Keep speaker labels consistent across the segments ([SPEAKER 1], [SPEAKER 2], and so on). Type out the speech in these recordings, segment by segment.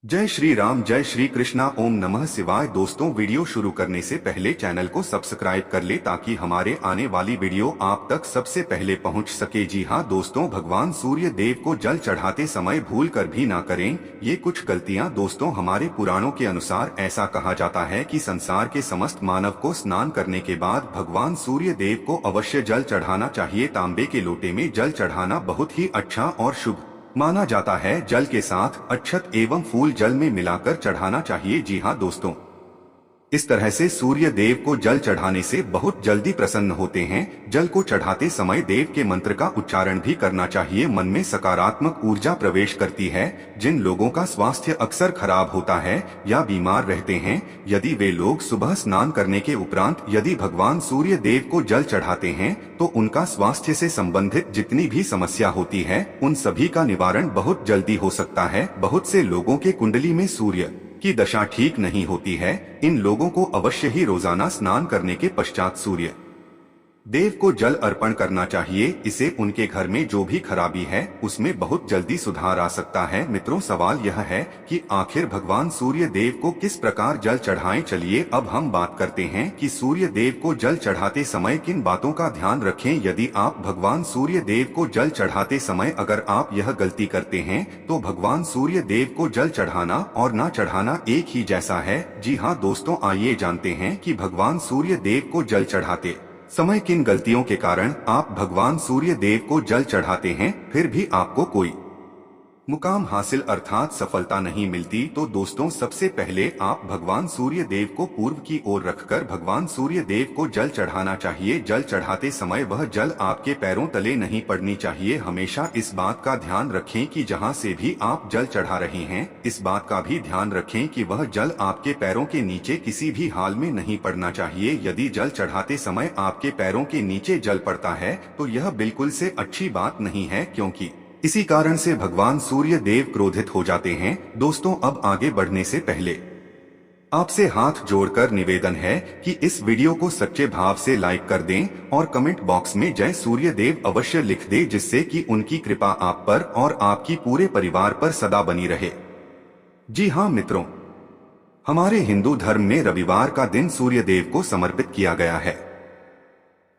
[SPEAKER 1] जय श्री राम, जय श्री कृष्णा, ओम नमः शिवाय। दोस्तों, वीडियो शुरू करने से पहले चैनल को सब्सक्राइब कर ले ताकि हमारे आने वाली वीडियो आप तक सबसे पहले पहुंच सके। जी हाँ दोस्तों, भगवान सूर्य देव को जल चढ़ाते समय भूल कर भी ना करें ये कुछ गलतियां। दोस्तों, हमारे पुराणों के अनुसार ऐसा कहा जाता है कि संसार के समस्त मानव को स्नान करने के बाद भगवान सूर्य देव को अवश्य जल चढ़ाना चाहिए। तांबे के लोटे में जल चढ़ाना बहुत ही अच्छा और शुभ माना जाता है। जल के साथ अक्षत एवं फूल जल में मिलाकर चढ़ाना चाहिए। जी हाँ दोस्तों, इस तरह से सूर्य देव को जल चढ़ाने से बहुत जल्दी प्रसन्न होते हैं। जल को चढ़ाते समय देव के मंत्र का उच्चारण भी करना चाहिए। मन में सकारात्मक ऊर्जा प्रवेश करती है। जिन लोगों का स्वास्थ्य अक्सर खराब होता है या बीमार रहते हैं, यदि वे लोग सुबह स्नान करने के उपरांत यदि भगवान सूर्य देव को जल चढ़ाते हैं तो उनका स्वास्थ्य से संबंधित जितनी भी समस्या होती है उन सभी का निवारण बहुत जल्दी हो सकता है। बहुत से लोगों के कुंडली में सूर्य की दशा ठीक नहीं होती है। इन लोगों को अवश्य ही रोजाना स्नान करने के पश्चात सूर्य देव को जल अर्पण करना चाहिए। इसे उनके घर में जो भी खराबी है उसमें बहुत जल्दी सुधार आ सकता है। मित्रों, सवाल यह है कि आखिर भगवान सूर्य देव को किस प्रकार जल चढ़ाएं। चलिए अब हम बात करते हैं कि सूर्य देव को जल चढ़ाते समय किन बातों का ध्यान रखें। यदि आप भगवान सूर्य देव को जल चढ़ाते समय अगर आप यह गलती करते हैं तो भगवान सूर्य देव को जल चढ़ाना और ना चढ़ाना एक ही जैसा है। जी हाँ दोस्तों, आइए जानते हैं कि भगवान सूर्य देव को जल चढ़ाते समय किन गलतियों के कारण आप भगवान सूर्य देव को जल चढ़ाते हैं फिर भी आपको कोई मुकाम हासिल अर्थात सफलता नहीं मिलती। तो दोस्तों, सबसे पहले आप भगवान सूर्य देव को पूर्व की ओर रखकर भगवान सूर्य देव को जल चढ़ाना चाहिए। जल चढ़ाते समय वह जल आपके पैरों तले नहीं पड़नी चाहिए। हमेशा इस बात का ध्यान रखें कि जहां से भी आप जल चढ़ा रहे हैं इस बात का भी ध्यान रखें कि वह जल आपके पैरों के नीचे किसी भी हाल में नहीं पड़ना चाहिए। यदि जल चढ़ाते समय आपके पैरों के नीचे जल पड़ता है तो यह बिल्कुल से अच्छी बात नहीं है, क्योंकि इसी कारण से भगवान सूर्य देव क्रोधित हो जाते हैं। दोस्तों, अब आगे बढ़ने से पहले आपसे हाथ जोड़कर निवेदन है कि इस वीडियो को सच्चे भाव से लाइक कर दें और कमेंट बॉक्स में जय सूर्य देव अवश्य लिख दें, जिससे कि उनकी कृपा आप पर और आपकी पूरे परिवार पर सदा बनी रहे। जी हाँ मित्रों, हमारे हिंदू धर्म में रविवार का दिन सूर्य देव को समर्पित किया गया है।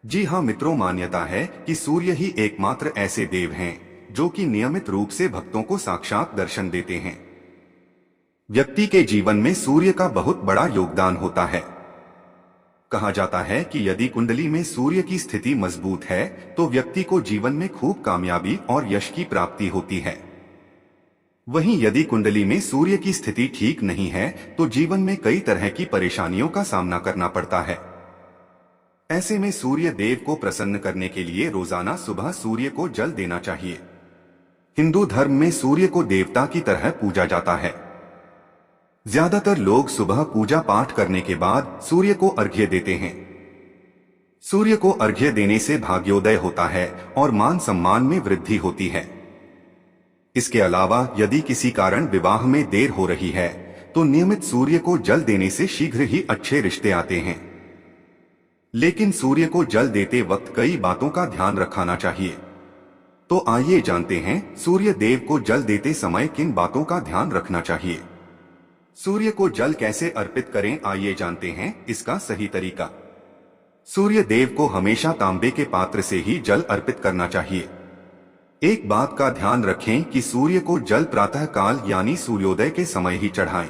[SPEAKER 1] जी हाँ मित्रों, मान्यता है कि सूर्य ही एकमात्र ऐसे देव हैं जो कि नियमित रूप से भक्तों को साक्षात दर्शन देते हैं। व्यक्ति के जीवन में सूर्य का बहुत बड़ा योगदान होता है। कहा जाता है कि यदि कुंडली में सूर्य की स्थिति मजबूत है तो व्यक्ति को जीवन में खूब कामयाबी और यश की प्राप्ति होती है। वहीं यदि कुंडली में सूर्य की स्थिति ठीक नहीं है तो जीवन में कई तरह की परेशानियों का सामना करना पड़ता है। ऐसे में सूर्य देव को प्रसन्न करने के लिए रोजाना सुबह सूर्य को जल देना चाहिए। हिंदू धर्म में सूर्य को देवता की तरह पूजा जाता है। ज्यादातर लोग सुबह पूजा पाठ करने के बाद सूर्य को अर्घ्य देते हैं। सूर्य को अर्घ्य देने से भाग्योदय होता है और मान सम्मान में वृद्धि होती है। इसके अलावा यदि किसी कारण विवाह में देर हो रही है तो नियमित सूर्य को जल देने से शीघ्र ही अच्छे रिश्ते आते हैं। लेकिन सूर्य को जल देते वक्त कई बातों का ध्यान रखना चाहिए। तो आइए जानते हैं सूर्य देव को जल देते समय किन बातों का ध्यान रखना चाहिए। सूर्य को जल कैसे अर्पित करें, आइए जानते हैं इसका सही तरीका। सूर्य देव को हमेशा तांबे के पात्र से ही जल अर्पित करना चाहिए। एक बात का ध्यान रखें कि सूर्य को जल प्रातः काल यानी सूर्योदय के समय ही चढ़ाएं।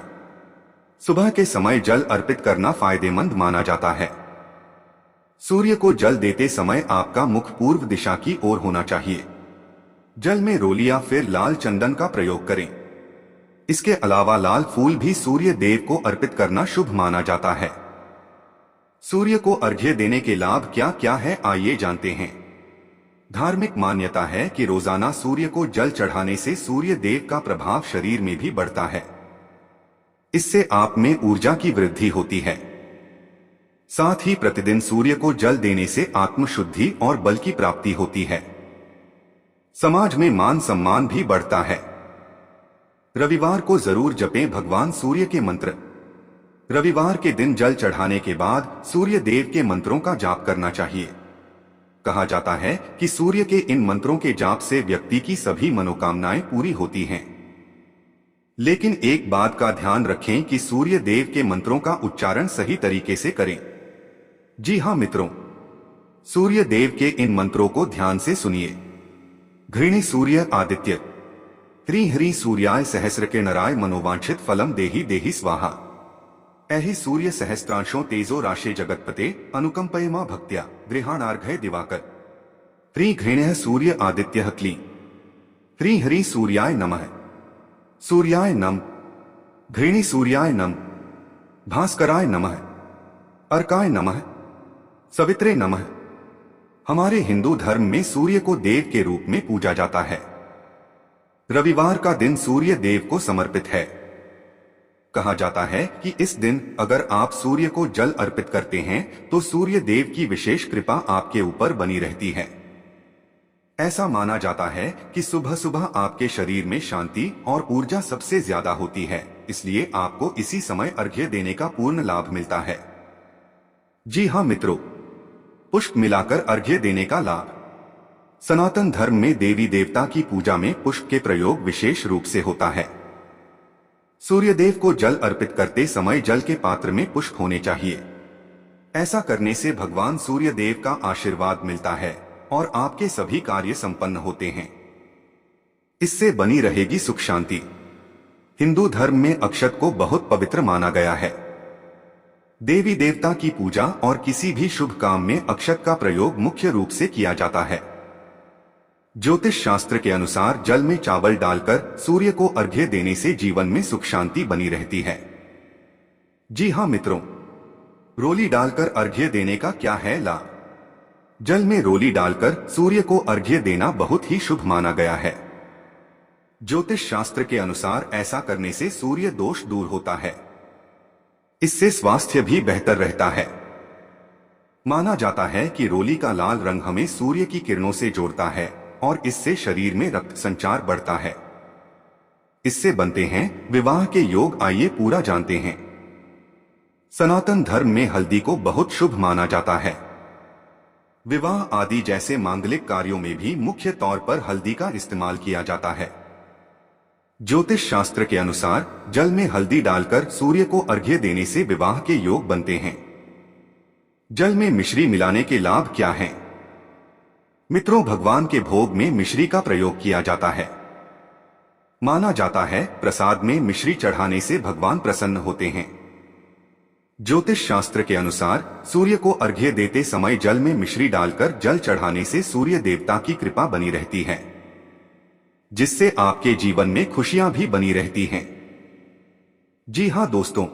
[SPEAKER 1] सुबह के समय जल अर्पित करना फायदेमंद माना जाता है। सूर्य को जल देते समय आपका मुख पूर्व दिशा की ओर होना चाहिए। जल में रोली या फिर लाल चंदन का प्रयोग करें। इसके अलावा लाल फूल भी सूर्य देव को अर्पित करना शुभ माना जाता है। सूर्य को अर्घ्य देने के लाभ क्या क्या है, आइए जानते हैं। धार्मिक मान्यता है कि रोजाना सूर्य को जल चढ़ाने से सूर्य देव का प्रभाव शरीर में भी बढ़ता है। इससे आप में ऊर्जा की वृद्धि होती है। साथ ही प्रतिदिन सूर्य को जल देने से आत्मशुद्धि और बल की प्राप्ति होती है। समाज में मान सम्मान भी बढ़ता है। रविवार को जरूर जपें भगवान सूर्य के मंत्र। रविवार के दिन जल चढ़ाने के बाद सूर्य देव के मंत्रों का जाप करना चाहिए। कहा जाता है कि सूर्य के इन मंत्रों के जाप से व्यक्ति की सभी मनोकामनाएं पूरी होती हैं। लेकिन एक बात का ध्यान रखें कि सूर्य देव के मंत्रों का उच्चारण सही तरीके से करें। जी हाँ मित्रों, सूर्य देव के इन मंत्रों को ध्यान से सुनिए। घृणी सूर्य आदित्य, ह्री ह्री सूर्याय सहस्रकिरणराय मनोवांछित फलम देहि देहि स्वाहा। ऐहि सूर्य सहस्त्रांशों तेजो राशे जगतपते अनुकंपयमा भक्त्या गृहाणार्घय दिवाकर। ह्री घृण्यः सूर्य आदित्यः क्ली, ह्री ह्री सूर्याय नमः। सूर्याय नम, घृणी सूर्याय नम, भास्कराय नमः, अर्काय नमः, सवित्रे नमः। हमारे हिंदू धर्म में सूर्य को देव के रूप में पूजा जाता है। रविवार का दिन सूर्य देव को समर्पित है। कहा जाता है कि इस दिन अगर आप सूर्य को जल अर्पित करते हैं तो सूर्य देव की विशेष कृपा आपके ऊपर बनी रहती है। ऐसा माना जाता है कि सुबह सुबह आपके शरीर में शांति और ऊर्जा सबसे ज्यादा होती है, इसलिए आपको इसी समय अर्घ्य देने का पूर्ण लाभ मिलता है। जी हाँ मित्रों, पुष्प मिलाकर अर्घ्य देने का लाभ। सनातन धर्म में देवी देवता की पूजा में पुष्प के प्रयोग विशेष रूप से होता है। सूर्य देव को जल अर्पित करते समय जल के पात्र में पुष्प होने चाहिए। ऐसा करने से भगवान सूर्य देव का आशीर्वाद मिलता है और आपके सभी कार्य संपन्न होते हैं। इससे बनी रहेगी सुख शांति। हिंदू धर्म में अक्षत को बहुत पवित्र माना गया है। देवी देवता की पूजा और किसी भी शुभ काम में अक्षत का प्रयोग मुख्य रूप से किया जाता है। ज्योतिष शास्त्र के अनुसार जल में चावल डालकर सूर्य को अर्घ्य देने से जीवन में सुख शांति बनी रहती है। जी हाँ मित्रों, रोली डालकर अर्घ्य देने का क्या है लाभ? जल में रोली डालकर सूर्य को अर्घ्य देना बहुत ही शुभ माना गया है। ज्योतिष शास्त्र के अनुसार ऐसा करने से सूर्य दोष दूर होता है। इससे स्वास्थ्य भी बेहतर रहता है। माना जाता है कि रोली का लाल रंग हमें सूर्य की किरणों से जोड़ता है और इससे शरीर में रक्त संचार बढ़ता है। इससे बनते हैं विवाह के योग। आइए पूरा जानते हैं। सनातन धर्म में हल्दी को बहुत शुभ माना जाता है। विवाह आदि जैसे मांगलिक कार्यों में भी मुख्य तौर पर हल्दी का इस्तेमाल किया जाता है। ज्योतिष शास्त्र के अनुसार जल में हल्दी डालकर सूर्य को अर्घ्य देने से विवाह के योग बनते हैं। जल में मिश्री मिलाने के लाभ क्या हैं? मित्रों, भगवान के भोग में मिश्री का प्रयोग किया जाता है। माना जाता है प्रसाद में मिश्री चढ़ाने से भगवान प्रसन्न होते हैं। ज्योतिष शास्त्र के अनुसार सूर्य को अर्घ्य देते समय जल में मिश्री डालकर जल चढ़ाने से सूर्य देवता की कृपा बनी रहती है, जिससे आपके जीवन में खुशियां भी बनी रहती हैं। जी हाँ दोस्तों,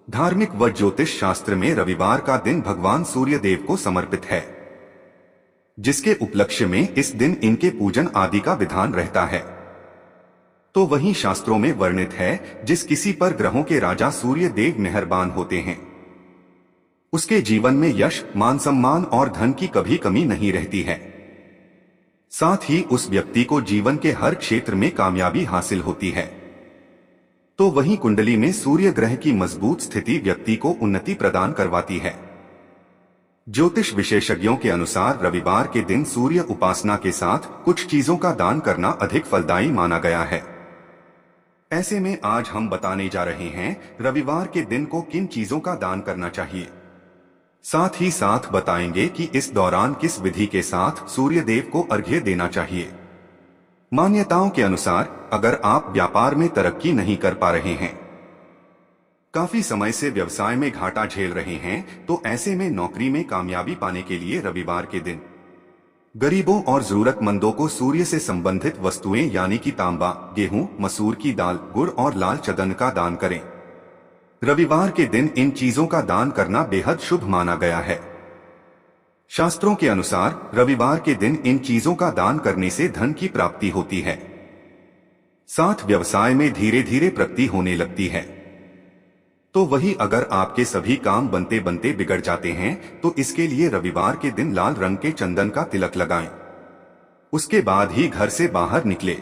[SPEAKER 1] धार्मिक व ज्योतिष शास्त्र में रविवार का दिन भगवान सूर्य देव को समर्पित है, जिसके उपलक्ष्य में इस दिन इनके पूजन आदि का विधान रहता है। तो वहीं शास्त्रों में वर्णित है, जिस किसी पर ग्रहों के राजा सूर्य देव मेहरबान होते हैं, उसके जीवन में यश, मान सम्मान और धन की कभी कमी नहीं रहती है। साथ ही उस व्यक्ति को जीवन के हर क्षेत्र में कामयाबी हासिल होती है। तो वहीं कुंडली में सूर्य ग्रह की मजबूत स्थिति व्यक्ति को उन्नति प्रदान करवाती है। ज्योतिष विशेषज्ञों के अनुसार रविवार के दिन सूर्य उपासना के साथ कुछ चीजों का दान करना अधिक फलदायी माना गया है। ऐसे में आज हम बताने जा रहे हैं रविवार के दिन को किन चीजों का दान करना चाहिए। साथ ही साथ बताएंगे कि इस दौरान किस विधि के साथ सूर्य देव को अर्घ्य देना चाहिए। मान्यताओं के अनुसार अगर आप व्यापार में तरक्की नहीं कर पा रहे हैं, काफी समय से व्यवसाय में घाटा झेल रहे हैं, तो ऐसे में नौकरी में कामयाबी पाने के लिए रविवार के दिन गरीबों और जरूरतमंदों को सूर्य से संबंधित वस्तुएं यानी कि तांबा, गेहूं, मसूर की दाल, गुड़ और लाल चंदन का दान करें। रविवार के दिन इन चीजों का दान करना बेहद शुभ माना गया है। शास्त्रों के अनुसार रविवार के दिन इन चीजों का दान करने से धन की प्राप्ति होती है, साथ व्यवसाय में धीरे धीरे प्रगति होने लगती है। तो वही अगर आपके सभी काम बनते बनते बिगड़ जाते हैं तो इसके लिए रविवार के दिन लाल रंग के चंदन का तिलक लगाएं। उसके बाद ही घर से बाहर निकले।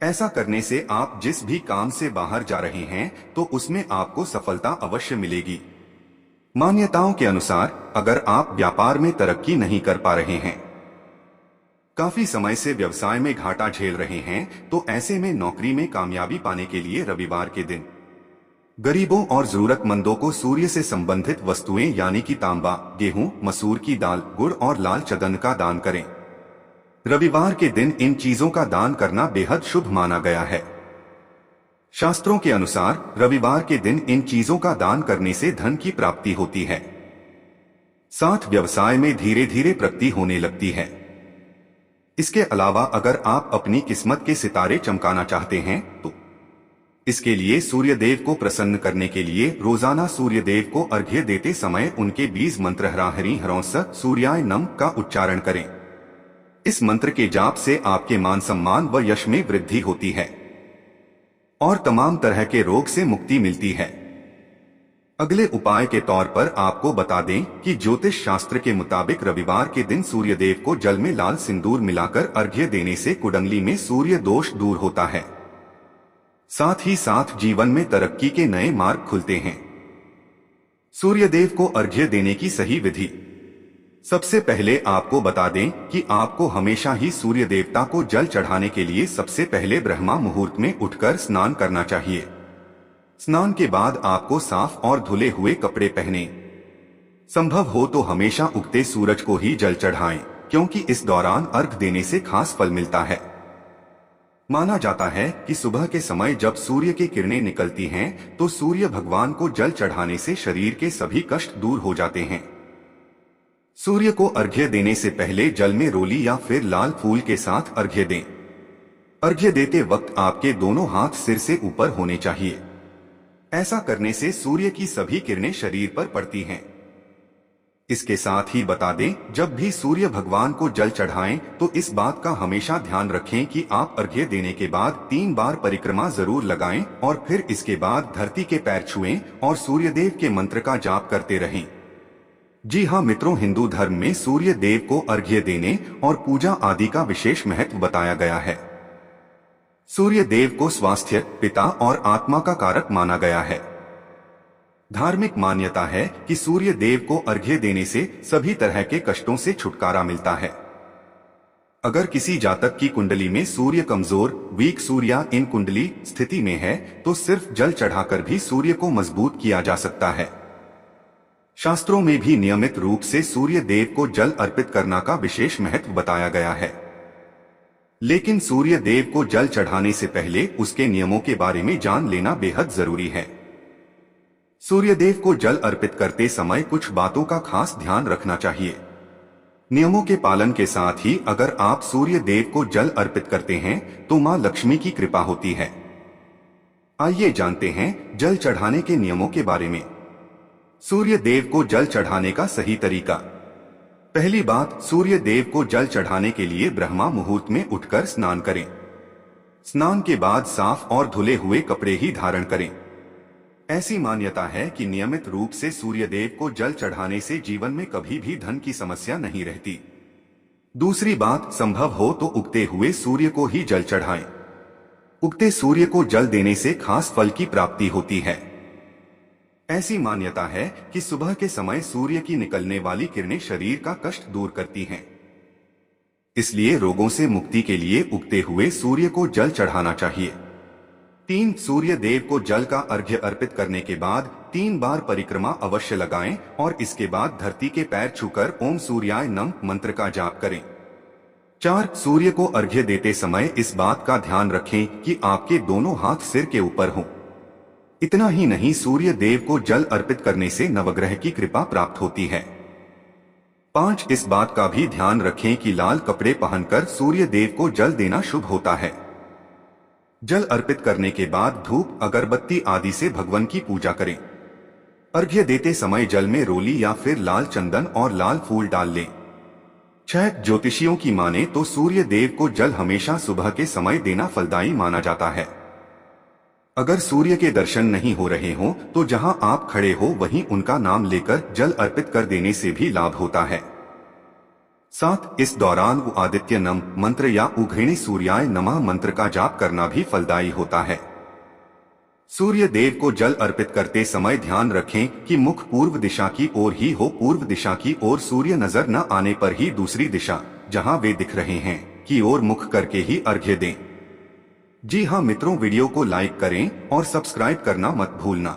[SPEAKER 1] ऐसा करने से आप जिस भी काम से बाहर जा रहे हैं तो उसमें आपको सफलता अवश्य मिलेगी। मान्यताओं के अनुसार अगर आप व्यापार में तरक्की नहीं कर पा रहे हैं, काफी समय से व्यवसाय में घाटा झेल रहे हैं तो ऐसे में नौकरी में कामयाबी पाने के लिए रविवार के दिन गरीबों और जरूरतमंदों को सूर्य से संबंधित वस्तुएं यानी कि तांबा, गेहूं, मसूर की दाल, गुड़ और लाल चंदन का दान करें। रविवार के दिन इन चीजों का दान करना बेहद शुभ माना गया है। शास्त्रों के अनुसार रविवार के दिन इन चीजों का दान करने से धन की प्राप्ति होती है, साथ व्यवसाय में धीरे धीरे प्रगति होने लगती है। इसके अलावा अगर आप अपनी किस्मत के सितारे चमकाना चाहते हैं तो इसके लिए सूर्य देव को प्रसन्न करने के लिए रोजाना सूर्य देव को अर्घ्य देते समय उनके बीज मंत्र हराहरी हरौंस सूर्याय नम का उच्चारण करें। इस मंत्र के जाप से आपके मान सम्मान व यश में वृद्धि होती है और तमाम तरह के रोग से मुक्ति मिलती है। अगले उपाय के तौर पर आपको बता दें कि ज्योतिष शास्त्र के मुताबिक रविवार के दिन सूर्य देव को जल में लाल सिंदूर मिलाकर अर्घ्य देने से कुंडली में सूर्य दोष दूर होता है, साथ ही साथ जीवन में तरक्की के नए मार्ग खुलते हैं। सूर्य देव को अर्घ्य देने की सही विधि। सबसे पहले आपको बता दें कि आपको हमेशा ही सूर्य देवता को जल चढ़ाने के लिए सबसे पहले ब्रह्मा मुहूर्त में उठकर स्नान करना चाहिए। स्नान के बाद आपको साफ और धुले हुए कपड़े पहने। संभव हो तो हमेशा उगते सूरज को ही जल चढ़ाएं, क्योंकि इस दौरान अर्घ देने से खास फल मिलता है। माना जाता है कि सुबह के समय जब सूर्य की किरणें निकलती हैं तो सूर्य भगवान को जल चढ़ाने से शरीर के सभी कष्ट दूर हो जाते हैं। सूर्य को अर्घ्य देने से पहले जल में रोली या फिर लाल फूल के साथ अर्घ्य दें। अर्घ्य देते वक्त आपके दोनों हाथ सिर से ऊपर होने चाहिए। ऐसा करने से सूर्य की सभी किरणें शरीर पर पड़ती हैं। इसके साथ ही बता दें, जब भी सूर्य भगवान को जल चढ़ाएं तो इस बात का हमेशा ध्यान रखें कि आप अर्घ्य देने के बाद 3 बार परिक्रमा जरूर लगाएं और फिर इसके बाद धरती के पैर छुएं और सूर्यदेव के मंत्र का जाप करते रहें। जी हाँ मित्रों, हिंदू धर्म में सूर्य देव को अर्घ्य देने और पूजा आदि का विशेष महत्व बताया गया है। सूर्य देव को स्वास्थ्य, पिता और आत्मा का कारक माना गया है। धार्मिक मान्यता है कि सूर्य देव को अर्घ्य देने से सभी तरह के कष्टों से छुटकारा मिलता है। अगर किसी जातक की कुंडली में सूर्य कमजोर, वीक सूर्य इन कुंडली स्थिति में है तो सिर्फ जल चढ़ाकर भी सूर्य को मजबूत किया जा सकता है। शास्त्रों में भी नियमित रूप से सूर्य देव को जल अर्पित करना का विशेष महत्व बताया गया है। लेकिन सूर्य देव को जल चढ़ाने से पहले उसके नियमों के बारे में जान लेना बेहद जरूरी है। सूर्य देव को जल अर्पित करते समय कुछ बातों का खास ध्यान रखना चाहिए। नियमों के पालन के साथ ही अगर आप सूर्य देव को जल अर्पित करते हैं तो मां लक्ष्मी की कृपा होती है। आइए जानते हैं जल चढ़ाने के नियमों के बारे में। सूर्य देव को जल चढ़ाने का सही तरीका। पहली बात, सूर्य देव को जल चढ़ाने के लिए ब्रह्मा मुहूर्त में उठकर स्नान करें। स्नान के बाद साफ और धुले हुए कपड़े ही धारण करें। ऐसी मान्यता है कि नियमित रूप से सूर्य देव को जल चढ़ाने से जीवन में कभी भी धन की समस्या नहीं रहती। दूसरी बात, संभव हो तो उगते हुए सूर्य को ही जल चढ़ाएं। उगते सूर्य को जल देने से खास फल की प्राप्ति होती है। ऐसी मान्यता है कि सुबह के समय सूर्य की निकलने वाली किरणें शरीर का कष्ट दूर करती हैं। इसलिए रोगों से मुक्ति के लिए उगते हुए सूर्य को जल चढ़ाना चाहिए। 3, सूर्य देव को जल का अर्घ्य अर्पित करने के बाद 3 बार परिक्रमा अवश्य लगाएं और इसके बाद धरती के पैर छूकर ओम सूर्याय नम मंत्र का जाप करें। 4, सूर्य को अर्घ्य देते समय इस बात का ध्यान रखें कि आपके दोनों हाथ सिर के ऊपर हों। इतना ही नहीं, सूर्य देव को जल अर्पित करने से नवग्रह की कृपा प्राप्त होती है। 5, इस बात का भी ध्यान रखें कि लाल कपड़े पहनकर सूर्य देव को जल देना शुभ होता है। जल अर्पित करने के बाद धूप, अगरबत्ती आदि से भगवान की पूजा करें। अर्घ्य देते समय जल में रोली या फिर लाल चंदन और लाल फूल डाल लें। 6, ज्योतिषियों की माने तो सूर्य देव को जल हमेशा सुबह के समय देना फलदायी माना जाता है। अगर सूर्य के दर्शन नहीं हो रहे हों तो जहां आप खड़े हो वहीं उनका नाम लेकर जल अर्पित कर देने से भी लाभ होता है। 7, इस दौरान आदित्य नम मंत्र या उघृणी सूर्याय नमः मंत्र का जाप करना भी फलदायी होता है। सूर्य देव को जल अर्पित करते समय ध्यान रखें कि मुख पूर्व दिशा की ओर ही हो। पूर्व दिशा की ओर सूर्य नजर न आने पर ही दूसरी दिशा जहां वे दिख रहे हैं की ओर मुख करके ही अर्घ्य दें। जी हाँ मित्रों, वीडियो को लाइक करें और सब्सक्राइब करना मत भूलना।